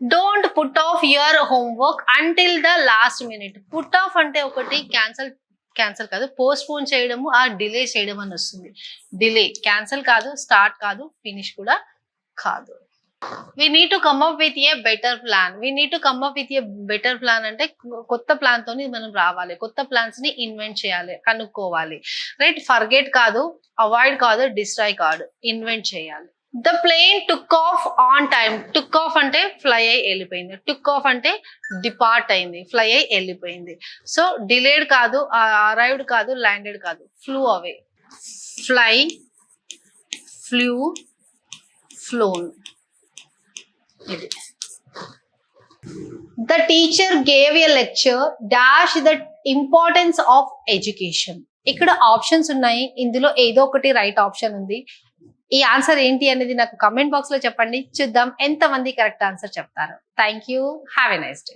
Don't put off your homework until the last minute. Put off అంటే ఒకటి cancel కాదు, post phone చేయడము ఆ డిలే చేయడం అని వస్తుంది. డిలే క్యాన్సల్ కాదు, స్టార్ట్ కాదు, ఫినిష్ కూడా కాదు. we need to come up with a better plan. we need to come up with a better plan అంటే కొత్త ప్లాన్ తోని మనం రావాలి, కొత్త ప్లాన్స్ ని ఇన్వెంట్ చేయాలి, కనుక్కోవాలి. రైట్, ఫర్గెట్ కాదు, అవాయిడ్ కాదు, డిస్ట్రాయ్ కాదు, ఇన్వెంట్ చేయాలి. The plane took off on time. Took off అంటే ఫ్లై అయి వెళ్ళిపోయింది, టుక్ ఆఫ్ అంటే డిపార్ట్ అయింది, ఫ్లై అయి వెళ్ళిపోయింది. సో డిలేడ్ కాదు, అరైవ్డ్ కాదు, ల్యాండెడ్ కాదు, flew away. Fly, flew, flown. ఇది the teacher gave a lecture dash the importance of education. ఇక్కడ ఆప్షన్స్ ఉన్నాయి, ఇందులో ఏదో ఒకటి రైట్ ఆప్షన్ ఉంది. ఈ ఆన్సర్ ఏంటి అనేది నాకు కమెంట్ బాక్స్ లో చెప్పండి, చూద్దాం ఎంతమంది కరెక్ట్ ఆన్సర్ చెప్తారు. Thank you, have a nice day.